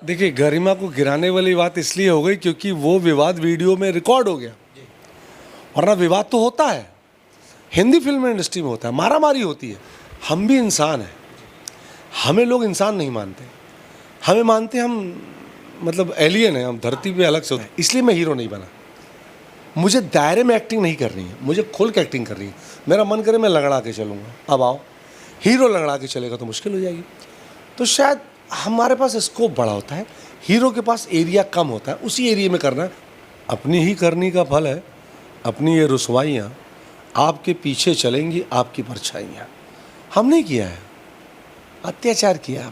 देखिए, गरिमा को गिराने वाली बात इसलिए हो गई क्योंकि वो विवाद वीडियो में रिकॉर्ड हो गया, वरना विवाद तो होता है, हिंदी फिल्म इंडस्ट्री में होता है, मारामारी होती है। हम भी इंसान हैं, हमें लोग इंसान नहीं मानते, हमें मानते हम मतलब एलियन हैं, हम धरती पे अलग से होते हैं। इसलिए मैं हीरो नहीं बना। मुझे दायरे में एक्टिंग नहीं करनी है, मुझे खुल के एक्टिंग करनी है। मेरा मन करे मैं लंगड़ा के चलूँगा, अब आओ, हीरो लंगड़ा के चलेगा तो मुश्किल हो जाएगी। तो शायद हमारे पास स्कोप बड़ा होता है, हीरो के पास एरिया कम होता है, उसी एरिया में करना है। अपनी ही करनी का फल है अपनी ये रुसवाइयाँ, आपके पीछे चलेंगी आपकी परछाइयाँ। हमने किया है, अत्याचार किया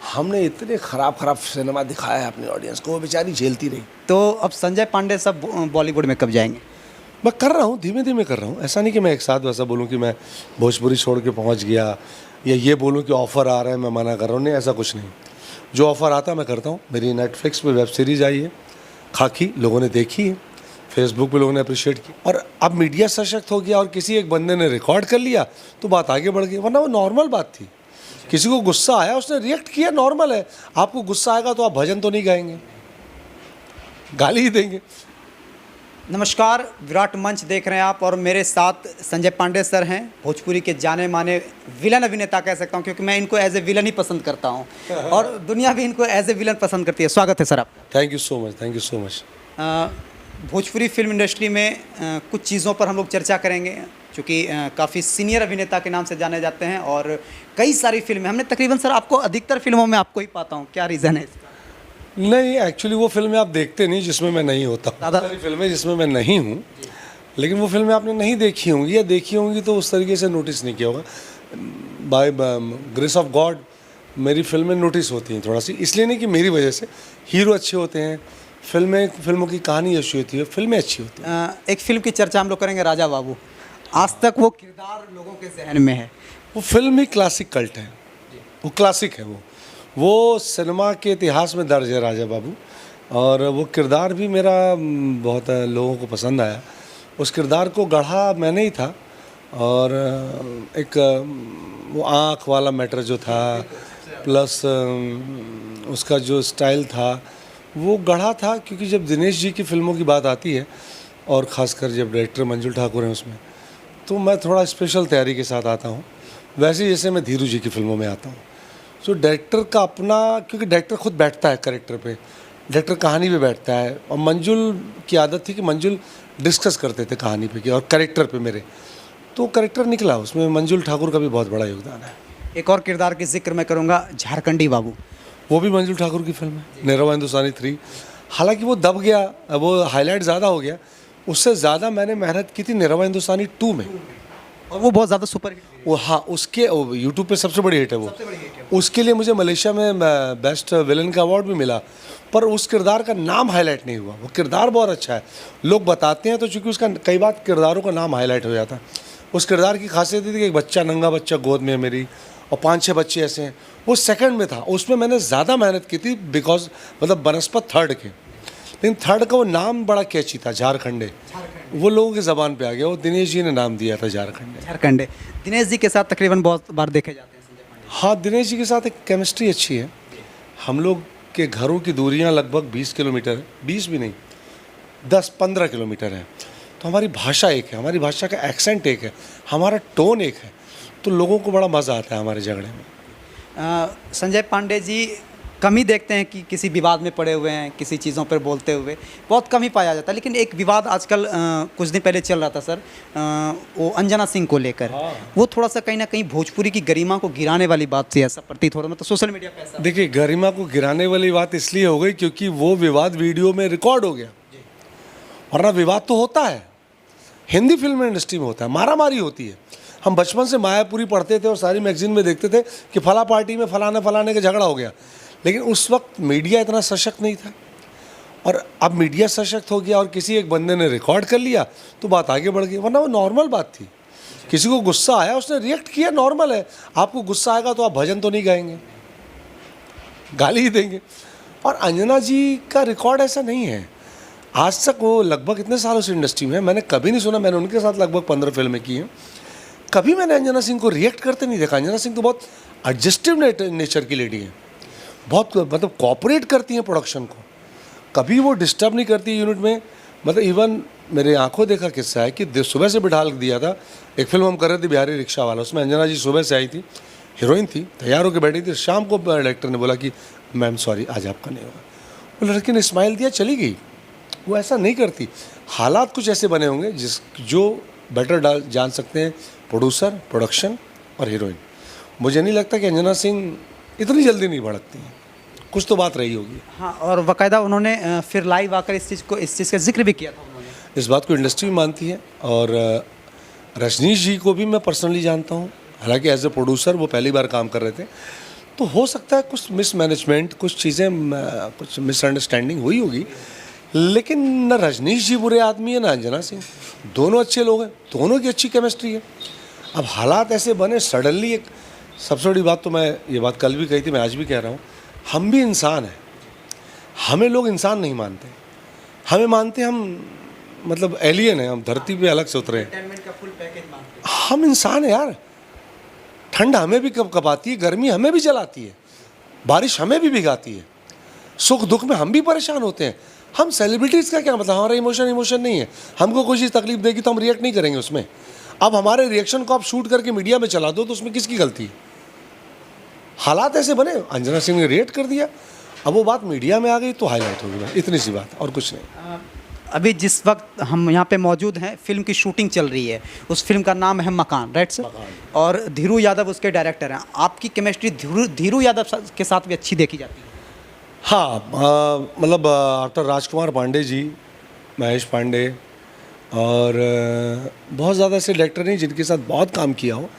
हमने इतने खराब सिनेमा दिखाया है अपनी ऑडियंस को, वो बेचारी झेलती रही। तो अब संजय पांडे सब बॉलीवुड में कब जाएंगे? मैं कर रहा हूँ, धीमे धीमे कर रहा हूँ। ऐसा नहीं कि मैं एक साथ वैसा बोलूँ कि मैं भोजपुरी छोड़ के पहुँच गया, या ये बोलूँ कि ऑफ़र आ रहा है मैं मना कर रहा हूँ। नहीं, ऐसा कुछ नहीं। जो ऑफ़र आता है मैं करता हूँ। मेरी नेटफ्लिक्स पे वेब सीरीज़ आई है खाकी, लोगों ने देखी है, फेसबुक पे लोगों ने अप्रिशिएट की, और अब मीडिया सशक्त हो गया और किसी एक बंदे ने रिकॉर्ड कर लिया तो बात आगे बढ़ गई, वरना वो नॉर्मल बात थी। किसी को गुस्सा आया, उसने रिएक्ट किया, नॉर्मल है। आपको गुस्सा आएगा तो आप भजन तो नहीं गाएंगे, गाली ही देंगे। नमस्कार, विराट मंच देख रहे हैं आप, और मेरे साथ संजय पांडे सर हैं, भोजपुरी के जाने माने विलन अभिनेता कह सकता हूं, क्योंकि मैं इनको एज ए विलन ही पसंद करता हूं और दुनिया भी इनको एज ए विलन पसंद करती है। स्वागत है सर आपका। Thank you so much, thank you so much. Bhojpuri film industry में कुछ चीज़ों पर हम लोग चर्चा करेंगे, क्योंकि काफ़ी सीनियर अभिनेता के नाम से जाने जाते हैं और कई सारी फिल्में हमने तकरीबन सर आपको अधिकतर फिल्मों में आपको ही पाता हूँ, क्या रीज़न है इसका? नहीं, एक्चुअली वो फिल्में आप देखते नहीं जिसमें मैं नहीं होता। दादा फिल्में जिसमें मैं नहीं हूँ, लेकिन वो फिल्में आपने नहीं देखी होंगी, या देखी होंगी तो उस तरीके से नोटिस नहीं किया होगा। बाय ग्रेस ऑफ गॉड मेरी फिल्में नोटिस होती हैं थोड़ा सी, इसलिए नहीं कि मेरी वजह से। हीरो अच्छे होते हैं, फिल्मों की कहानी अच्छी होती है, फिल्में अच्छी होती हैं। एक फिल्म की चर्चा हम लोग करेंगे, राजा बाबू। आज तक वो किरदार लोगों के जहन में है। वो फिल्म ही क्लासिक कल्ट है, वो क्लासिक है। वो सिनेमा के इतिहास में दर्ज है राजा बाबू, और वो किरदार भी मेरा बहुत लोगों को पसंद आया। उस किरदार को गढ़ा मैंने ही था, और एक वो आँख वाला मैटर जो था, प्लस उसका जो स्टाइल था वो गढ़ा था, क्योंकि जब दिनेश जी की फिल्मों की बात आती है, और ख़ासकर जब डायरेक्टर मंजुल ठाकुर हैं उसमें, तो मैं थोड़ा स्पेशल तैयारी के साथ आता हूँ, वैसे जैसे मैं धीरू जी की फिल्मों में आता हूँ। सो डायरेक्टर का अपना, क्योंकि डायरेक्टर खुद बैठता है कैरेक्टर पे, डायरेक्टर कहानी पे बैठता है, और मंजुल की आदत थी कि मंजुल डिस्कस करते थे कहानी पे की और कैरेक्टर पे मेरे, तो कैरेक्टर निकला, उसमें मंजुल ठाकुर का भी बहुत बड़ा योगदान है। एक और किरदार की जिक्र मैं करूँगा, झारखंडी बाबू। वो भी मंजुल ठाकुर की फिल्म है, निरहुआ हिंदुस्तानी 3। हालांकि वो दब गया, वो हाईलाइट ज़्यादा हो गया, उससे ज़्यादा मैंने मेहनत की थी निरहुआ हिंदुस्तानी 2 में, और वो बहुत ज़्यादा सुपर हिट। वो हाँ, उसके यूट्यूब पे सबसे बड़ी हिट है वो। उसके लिए मुझे मलेशिया में बेस्ट विलन का अवार्ड भी मिला, पर उस किरदार का नाम हाईलाइट नहीं हुआ। वो किरदार बहुत अच्छा है, लोग बताते हैं, तो चूँकि उसका कई बार किरदारों का नाम हाईलाइट हो जाता। उस किरदार की खासियत थी कि एक बच्चा, नंगा बच्चा गोद में है मेरी, और 5-6 बच्चे ऐसे हैं। वो सेकंड में था, उसमें मैंने ज़्यादा मेहनत की थी, बिकॉज मतलब बनस्पत थर्ड के, लेकिन थर्ड का वो नाम बड़ा कैची था, झारखंडे, वो लोगों की ज़बान पे आ गया। वो दिनेश जी ने नाम दिया था झारखंडे। दिनेश जी के साथ तकरीबन बहुत बार देखे जाते हैं संजय पांडे। हाँ, दिनेश जी के साथ एक केमिस्ट्री अच्छी है। हम लोग के घरों की दूरियां लगभग 20 किलोमीटर है, 20 भी नहीं, 10-15 किलोमीटर है, तो हमारी भाषा एक है, हमारी भाषा का एक्सेंट एक है, हमारा टोन एक है, तो लोगों को बड़ा मज़ा आता है हमारे झगड़े में। संजय पांडे जी कम ही देखते हैं कि किसी विवाद में पड़े हुए हैं, किसी चीज़ों पर बोलते हुए, बहुत कम ही पाया जाता है। लेकिन एक विवाद आजकल कुछ दिन पहले चल रहा था सर, वो अंजना सिंह को लेकर। हाँ। वो थोड़ा सा कहीं ना कहीं भोजपुरी की गरिमा को गिराने वाली बात थी, ऐसा प्रतीत हो रहा, मतलब सोशल मीडिया पे ऐसा। देखिए, गरिमा को गिराने वाली बात इसलिए हो गई क्योंकि वो विवाद वीडियो में रिकॉर्ड हो गया, वरना विवाद तो होता है, हिंदी फिल्म इंडस्ट्री में होता है, मारामारी होती है। हम बचपन से मायापुरी पढ़ते थे और सारी मैगजीन में देखते थे कि फला पार्टी में फलाने का झगड़ा हो गया, लेकिन उस वक्त मीडिया इतना सशक्त नहीं था, और अब मीडिया सशक्त हो गया और किसी एक बंदे ने रिकॉर्ड कर लिया तो बात आगे बढ़ गई, वरना वो नॉर्मल बात थी। किसी को गुस्सा आया, उसने रिएक्ट किया, नॉर्मल है। आपको गुस्सा आएगा तो आप भजन तो नहीं गाएंगे, गाली ही देंगे। और अंजना जी का रिकॉर्ड ऐसा नहीं है, आज तक वो लगभग इतने सालों से इंडस्ट्री में है, मैंने कभी नहीं सुना, मैंने उनके साथ लगभग 15 फिल्में की हैं, कभी मैंने अंजना सिंह को रिएक्ट करते नहीं देखा। अंजना सिंह तो बहुत एडजस्टिव नेचर की लेडी है, बहुत मतलब कॉपरेट करती हैं प्रोडक्शन को, कभी वो डिस्टर्ब नहीं करती यूनिट में। मतलब इवन मेरे आंखों देखा किस्सा है कि सुबह से बिठा दिया था, एक फिल्म हम कर रहे थे बिहारी रिक्शा वाला, उसमें अंजना जी सुबह से आई थी, हीरोइन थी, तैयार होकर बैठी थी। शाम को डायरेक्टर ने बोला कि मैम सॉरी आज आपका नहीं होगा। वो लड़की ने स्माइल दिया, चली गई। वो ऐसा नहीं करती। हालात कुछ ऐसे बने होंगे जो बेटर जान सकते हैं प्रोड्यूसर, प्रोडक्शन और हीरोइन। मुझे नहीं लगता कि अंजना सिंह इतनी जल्दी नहीं भड़कती हैं, कुछ तो बात रही होगी। हाँ, और बाकायदा उन्होंने फिर लाइव आकर इस चीज़ का जिक्र भी किया था उन्होंने। इस बात को इंडस्ट्री भी मानती है। और रजनीश जी को भी मैं पर्सनली जानता हूँ, हालांकि एज ए प्रोड्यूसर वो पहली बार काम कर रहे थे, तो हो सकता है कुछ मिसमैनेजमेंट, कुछ चीज़ें, कुछ मिसअंडरस्टैंडिंग हुई होगी, लेकिन न रजनीश जी बुरे आदमी है ना अंजना सिंह, दोनों अच्छे लोग हैं, दोनों की अच्छी केमिस्ट्री है। अब हालात ऐसे बने सडनली। एक सबसे बड़ी बात तो मैं ये बात कल भी कही थी, मैं आज भी कह रहा हूँ, हम भी इंसान हैं, हमें लोग इंसान नहीं मानते, हमें मानते हम मतलब एलियन है, हम धरती पे अलग से उतरे हैं। हम इंसान हैं यार, ठंड हमें भी कब कपाती है, गर्मी हमें भी जलाती है, बारिश हमें भी भिगाती है, सुख दुख में हम भी परेशान होते हैं। हम सेलिब्रिटीज़ का क्या मतलब, हमारा इमोशन नहीं है, हमको कोई चीज़ तकलीफ देगी तो हम रिएक्ट नहीं करेंगे उसमें। अब हमारे रिएक्शन को आप शूट करके मीडिया में चला दो तो उसमें किसकी गलती है? हालात ऐसे बने, अंजना सिंह ने रिएक्ट कर दिया, अब वो बात मीडिया में आ गई तो हाईलाइट हो गई, इतनी सी बात और कुछ नहीं। अभी जिस वक्त हम यहाँ पे मौजूद हैं, फिल्म की शूटिंग चल रही है, उस फिल्म का नाम है मकान, राइट सर? और धीरू यादव उसके डायरेक्टर हैं। आपकी केमिस्ट्री धीरू यादव के साथ भी अच्छी देखी जाती है। हाँ, मतलब डॉक्टर राजकुमार पांडे जी, महेश पांडे और बहुत ज़्यादा ऐसे डायरेक्टर नहीं जिनके साथ बहुत काम किया हो।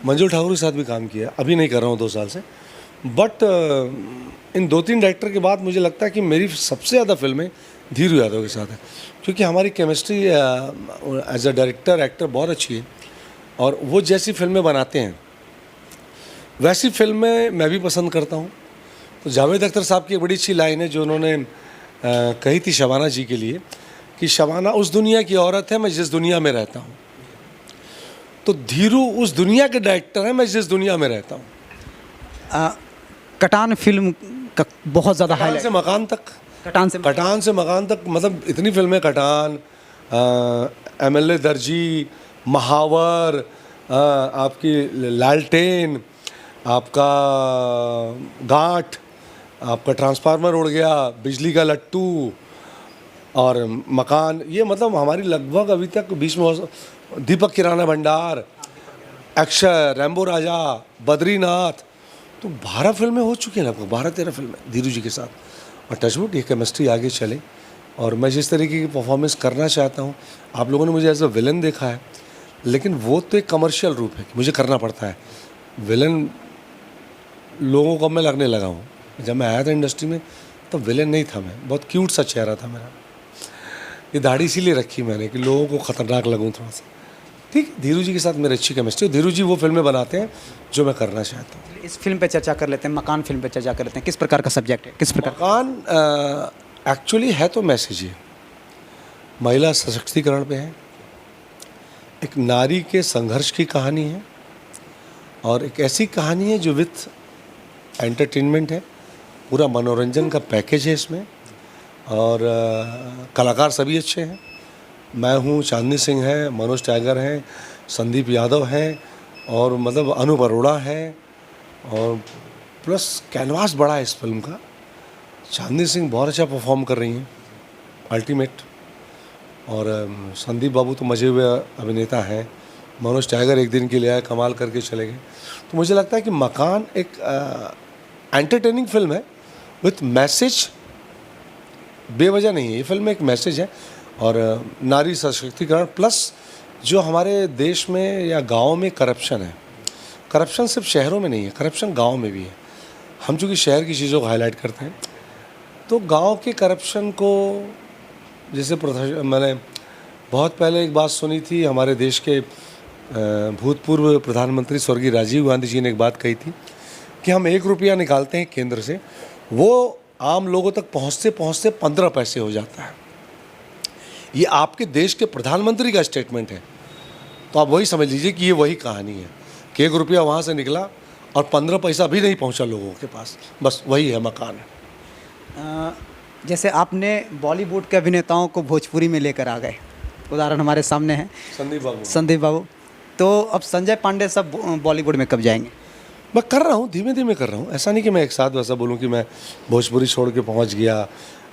मंजू ठाकुर के साथ भी काम किया, अभी नहीं कर रहा हूँ 2 साल से, बट इन 2-3 डायरेक्टर के बाद मुझे लगता है कि मेरी सबसे ज़्यादा फिल्में धीरू यादव के साथ है, क्योंकि हमारी chemistry as a director actor बहुत अच्छी है, और वो जैसी फिल्में बनाते हैं वैसी फिल्में मैं भी पसंद करता हूँ। तो जावेद अख्तर साहब की एक बड़ी अच्छी लाइन है जो उन्होंने कही थी शबाना जी के लिए, कि शबाना उस दुनिया की औरत है मैं जिस दुनिया में रहता हूँ। तो धीरू उस दुनिया के डायरेक्टर हैं मैं जिस दुनिया में रहता हूँ। कटान फिल्म का बहुत ज़्यादा हाईलाइट, से मकान तक, कटान से मकान तक, मतलब इतनी फिल्में, कटान, MLA दर्जी, महावर, आपकी लालटेन, आपका गांठ, आपका ट्रांसफार्मर उड़ गया, बिजली का लट्टू और मकान, ये मतलब हमारी लगभग अभी तक बीच में दीपक किराना भंडार, अक्षय, रैम्बो राजा, बद्रीनाथ, तो 12 फिल्में हो चुकी हैं लगभग, 12-13 फिल्में धीरू जी के साथ। और टचवुड ये केमिस्ट्री आगे चले, और मैं जिस तरीके की परफॉर्मेंस करना चाहता हूँ, आप लोगों ने मुझे एज अ विलन देखा है, लेकिन वो तो एक कमर्शियल रूप है कि मुझे करना पड़ता है। विलन लोगों को मैं लगने लगा हूँ। जब मैं आया था इंडस्ट्री में तो विलन नहीं था मैं, बहुत क्यूट सा चेहरा था मेरा, ये दाढ़ी इसीलिए रखी मैंने कि लोगों को ख़तरनाक लगूँ थोड़ा सा। ठीक, धीरू जी के साथ मेरी अच्छी केमिस्ट्री, धीरू जी वो फिल्में बनाते हैं जो मैं करना चाहता हूँ। इस फिल्म पे चर्चा कर लेते हैं, मकान फिल्म पे चर्चा कर लेते हैं। किस प्रकार का सब्जेक्ट है, किस प्रकार? मकान एक्चुअली है तो मैसेज ही, महिला सशक्तिकरण पे है, एक नारी के संघर्ष की कहानी है, और एक ऐसी कहानी है जो विथ एंटरटेनमेंट है, पूरा मनोरंजन का पैकेज है इसमें, और कलाकार सभी अच्छे हैं। मैं हूँ, चांदनी सिंह है, मनोज टाइगर हैं, संदीप यादव हैं, और मतलब अनूप अरोड़ा है, और प्लस कैनवास बड़ा है इस फिल्म का। चांदनी सिंह बहुत अच्छा परफॉर्म कर रही हैं, अल्टीमेट, और संदीप बाबू तो मजे हुए अभिनेता हैं, मनोज टाइगर एक दिन के लिए आए, कमाल करके चले गए। तो मुझे लगता है कि मकान एक एंटरटेनिंग फिल्म है विथ मैसेज, बेवजह नहीं है ये फिल्म, एक मैसेज है, और नारी सशक्तिकरण प्लस जो हमारे देश में या गाँव में करप्शन है, करप्शन सिर्फ शहरों में नहीं है, करप्शन गाँव में भी है। हम चूँकि शहर की चीज़ों को हाईलाइट करते हैं, तो गांव के करप्शन को, जैसे मैंने बहुत पहले एक बात सुनी थी, हमारे देश के भूतपूर्व प्रधानमंत्री स्वर्गीय राजीव गांधी जी ने एक बात कही थी कि हम 1 रुपया निकालते हैं केंद्र से, वो आम लोगों तक पहुंचते पहुंचते 15 पैसे हो जाता है। ये आपके देश के प्रधानमंत्री का स्टेटमेंट है, तो आप वही समझ लीजिए कि ये वही कहानी है कि 1 रुपया वहाँ से निकला और 15 पैसा भी नहीं पहुंचा लोगों के पास, बस वही है मकान है। जैसे आपने बॉलीवुड के अभिनेताओं को भोजपुरी में लेकर आ गए, उदाहरण हमारे सामने है संदीप बाबू, तो अब संजय पांडे सब बॉलीवुड में कब जाएंगे? मैं कर रहा हूँ, धीमे धीमे कर रहा हूँ। ऐसा नहीं कि मैं एक साथ वैसा बोलूँ कि मैं भोजपुरी छोड़ के पहुँच गया,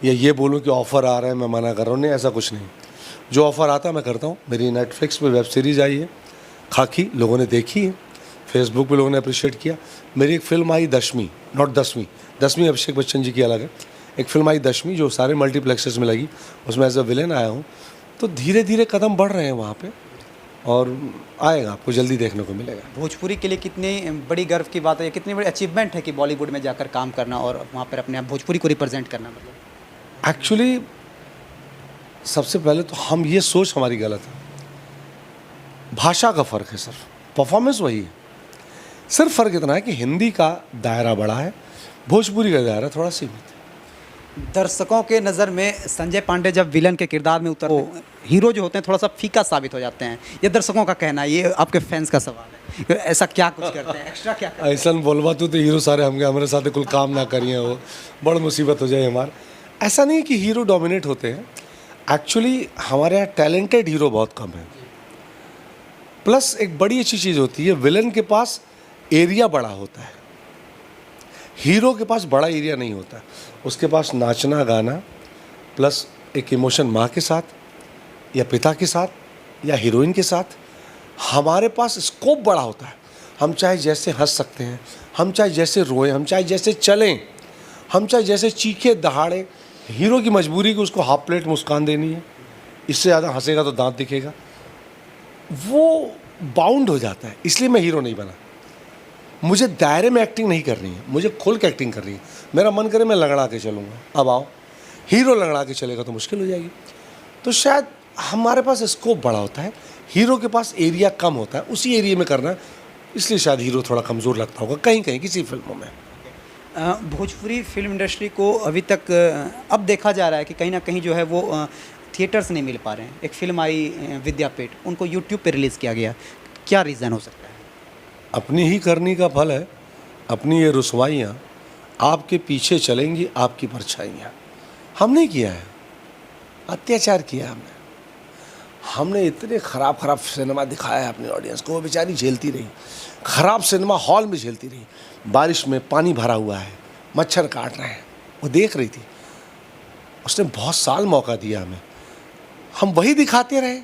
या ये बोलूँ कि ऑफ़र आ रहा है मैं मना कर रहा हूँ। नहीं, ऐसा कुछ नहीं। जो ऑफ़र आता है मैं करता हूँ। मेरी नेटफ्लिक्स पे वेब सीरीज़ आई है खाकी, लोगों ने देखी है, फेसबुक पे लोगों ने अप्रिशिएट किया। मेरी एक फ़िल्म आई दसवीं अभिषेक बच्चन जी की अलग है। एक फ़िल्म आई दशमी जो सारे मल्टीप्लेक्सेस में लगी, उसमें एज अ विलेन आया हूँ। तो धीरे धीरे कदम बढ़ रहे हैं वहाँ पे, और आएगा, आपको जल्दी देखने को मिलेगा। भोजपुरी के लिए कितनी बड़ी गर्व की बात है, कितनी बड़ी अचीवमेंट है कि बॉलीवुड में जाकर काम करना और वहाँ पर अपने आप भोजपुरी को रिप्रेजेंट करना। मतलब एक्चुअली सबसे पहले तो हम ये सोच हमारी गलत है। भाषा का फ़र्क है, सिर्फ परफॉर्मेंस वही है। सिर्फ फ़र्क इतना है कि हिंदी का दायरा बड़ा है, भोजपुरी का दायरा थोड़ा सीमित है। दर्शकों के नज़र में संजय पांडे जब विलन के किरदार में उतरते हैं, हीरो जो होते हैं थोड़ा सा फीका साबित हो जाते हैं, ये दर्शकों का कहना है, ये आपके फैंस का सवाल है। ऐसा क्या कुछ करते हैं, एक्स्ट्रा क्या करते हैं? ऐसा बोलवा तो हीरो सारे हमके हमारे साथ कुल काम ना करिए, वो बड़ मुसीबत हो जाए हमारे। ऐसा नहीं कि हीरो डोमिनेट होते हैं, एक्चुअली हमारे यहाँ टैलेंटेड हीरो बहुत कम है। प्लस एक बड़ी अच्छी चीज़ होती है, विलन के पास एरिया बड़ा होता है, हीरो के पास बड़ा एरिया नहीं होता। उसके पास नाचना गाना प्लस एक इमोशन माँ के साथ या पिता के साथ या हीरोइन के साथ, हमारे पास स्कोप बड़ा होता है। हम चाहे जैसे हंस सकते हैं, हम चाहे जैसे रोएं, हम चाहे जैसे चलें, हम चाहे जैसे चीखे दहाड़े। हीरो की मजबूरी कि उसको हाफ प्लेट मुस्कान देनी है, इससे ज़्यादा हंसेगा तो दांत दिखेगा, वो बाउंड हो जाता है। इसलिए मैं हीरो नहीं बना। मुझे दायरे में एक्टिंग नहीं करनी है, मुझे खुल के एक्टिंग करनी है। मेरा मन करे मैं लंगड़ा के चलूँगा, अब आओ हीरो लंगड़ा के चलेगा तो मुश्किल हो जाएगी। तो शायद हमारे पास स्कोप बड़ा होता है, हीरो के पास एरिया कम होता है, उसी एरिया में करना, इसलिए शायद हीरो थोड़ा कमज़ोर लगता होगा कहीं कहीं किसी फिल्मों में। भोजपुरी फिल्म इंडस्ट्री को अभी तक अब देखा जा रहा है कि कहीं ना कहीं जो है वो थिएटर्स नहीं मिल पा रहे हैं। एक फिल्म आई विद्यापीठ, उनको यूट्यूब पे रिलीज़ किया गया, क्या रीज़न हो सकता है? अपनी ही करनी का फल है। अपनी ये रुसवाइयाँ आपके पीछे चलेंगी, आपकी परछाइयाँ। हमने किया है, अत्याचार किया हमने इतने ख़राब सिनेमा दिखाया है अपनी ऑडियंस को, वो बेचारी झेलती रही। ख़राब सिनेमा हॉल में झेलती रही, बारिश में पानी भरा हुआ है, मच्छर काट रहे हैं, वो देख रही थी। उसने बहुत साल मौका दिया हमें, हम वही दिखाते रहे,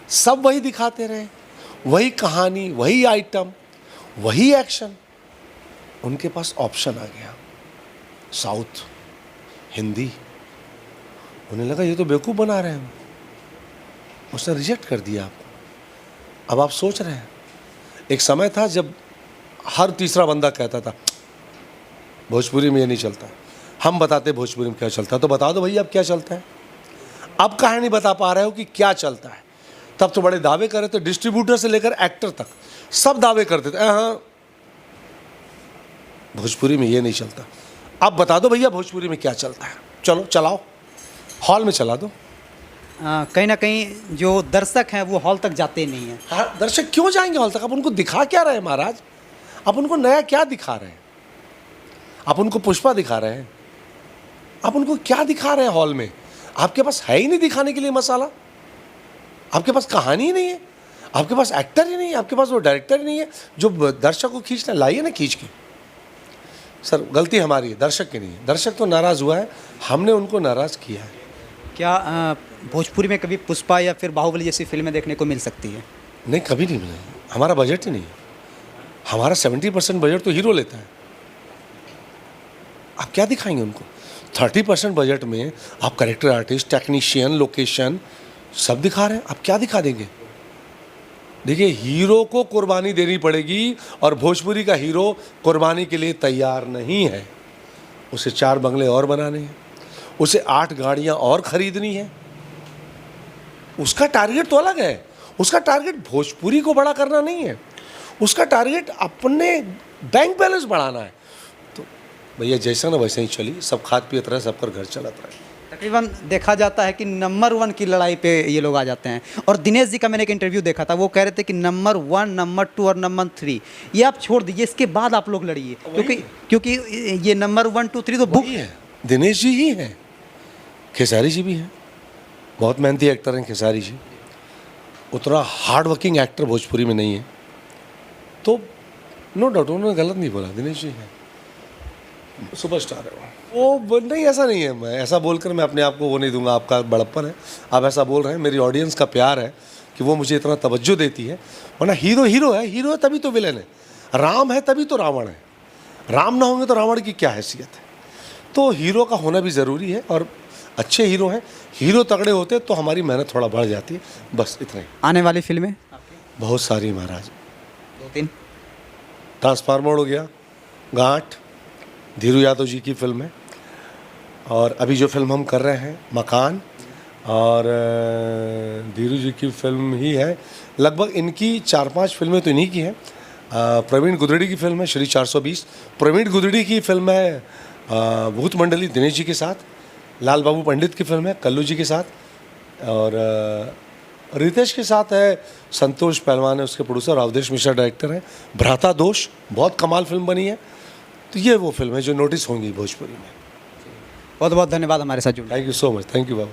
सब वही दिखाते रहे, वही कहानी, वही आइटम, वही एक्शन। उनके पास ऑप्शन आ गया साउथ, हिंदी। उन्हें लगा ये तो बेवकूफ़ बना रहे हैं, उसने रिजेक्ट कर दिया आपको। अब आप सोच रहे हैं, एक समय था जब हर तीसरा बंदा कहता था भोजपुरी में ये नहीं चलता। हम बताते भोजपुरी में क्या चलता है, तो बता दो भैया अब क्या चलता है। अब कहाँ नहीं बता पा रहे हो कि क्या चलता है। तब तो बड़े दावे कर रहे थे, डिस्ट्रीब्यूटर से लेकर एक्टर तक सब दावे करते थे, हाँ भोजपुरी में ये नहीं चलता। अब बता दो भैया भोजपुरी में क्या चलता है, चलो चलाओ, हॉल में चला दो। कहीं ना कहीं जो दर्शक हैं वो हॉल तक जाते नहीं हैं। हाँ, दर्शक क्यों जाएंगे हॉल तक? आप उनको दिखा क्या रहे हैं महाराज? आप उनको नया क्या दिखा रहे हैं? आप उनको पुष्पा दिखा रहे हैं? आप उनको क्या दिखा रहे हैं हॉल में? आपके पास है ही नहीं दिखाने के लिए मसाला, आपके पास कहानी ही नहीं है, आपके पास एक्टर ही नहीं है, आपके पास वो डायरेक्टर ही नहीं है जो दर्शक को खींचना। लाइए ना खींच के। सर गलती हमारी है, दर्शक की नहीं है। दर्शक तो नाराज़ हुआ है, हमने उनको नाराज़ किया है। क्या भोजपुरी में कभी पुष्पा या फिर बाहुबली जैसी फिल्में देखने को मिल सकती है? नहीं, कभी नहीं मिलेगी। हमारा बजट ही नहीं है। हमारा 70% बजट तो हीरो लेता है। आप क्या दिखाएंगे उनको? 30% बजट में आप कैरेक्टर आर्टिस्ट, टेक्नीशियन, लोकेशन सब दिखा रहे हैं, आप क्या दिखा देंगे? देखिए, हीरो को कुर्बानी देनी पड़ेगी और भोजपुरी का हीरो कुर्बानी के लिए तैयार नहीं है। उसे 4 बंगले और बनाने हैं, उसे 8 गाड़ियां और खरीदनी है। उसका टारगेट तो अलग है। उसका टारगेट भोजपुरी को बड़ा करना नहीं है, उसका टारगेट अपने बैंक बैलेंस बढ़ाना है। तो भैया जैसा ना वैसे ही चली, सब खाद पियत रहे, सबकर घर चलत रहे। तकरीबन देखा जाता है कि नंबर 1 की लड़ाई पे ये लोग आ जाते हैं। और दिनेश जी का मैंने एक इंटरव्यू देखा था, वो कह रहे थे कि नंबर 1, नंबर 2 और नंबर 3 ये आप छोड़ दीजिए, इसके बाद आप लोग लड़िए, क्योंकि ये नंबर 1, 2, 3 तो बुक वही है, दिनेश जी ही हैं, खेसारी जी भी हैं, बहुत मेहनती एक्टर हैं खेसारी जी, उतना हार्ड वर्किंग एक्टर भोजपुरी में नहीं है, तो नो डाउट उन्होंने गलत नहीं बोला, दिनेश जी हैं, सुपरस्टार है वो नहीं, ऐसा नहीं है, मैं ऐसा बोलकर मैं अपने आप को वो नहीं दूंगा, आपका बड़प्पन है, आप ऐसा बोल रहे हैं, मेरी ऑडियंस का प्यार है कि वो मुझे इतना तवज्जो देती है, वरना हीरो हीरो है तभी तो विलेन है, राम है तभी तो रावण है, राम ना होंगे तो रावण की क्या हैसियत है, तो हीरो का होना भी ज़रूरी है, और अच्छे हीरो हैं, हीरो तगड़े होते तो हमारी मेहनत थोड़ा बढ़ जाती है, बस इतना ही। आने वाली फिल्में बहुत सारी महाराज, 2-3 ट्रांसफार्मर हो गया, गांठ, धीरू यादव जी की फिल्म है, और अभी जो फिल्म हम कर रहे हैं मकान, और धीरू जी की फिल्म ही है, लगभग इनकी 4-5 फिल्में तो इन्हीं की हैं। प्रवीण गुदड़ी की फिल्म है श्री 420, प्रवीण गुदड़ी की फिल्म है भूत मंडली दिनेश जी के साथ, लाल बाबू पंडित की फिल्म है कल्लू जी के साथ, और रितेश के साथ है संतोष पहलवान है उसके प्रोड्यूसर, अवधेश मिश्रा डायरेक्टर है, भ्राता दोष बहुत कमाल फिल्म बनी है, तो ये वो फिल्म है जो नोटिस होंगी भोजपुरी में। बहुत बहुत धन्यवाद हमारे साथ जुड़ने। Thank you so much, thank you Babu.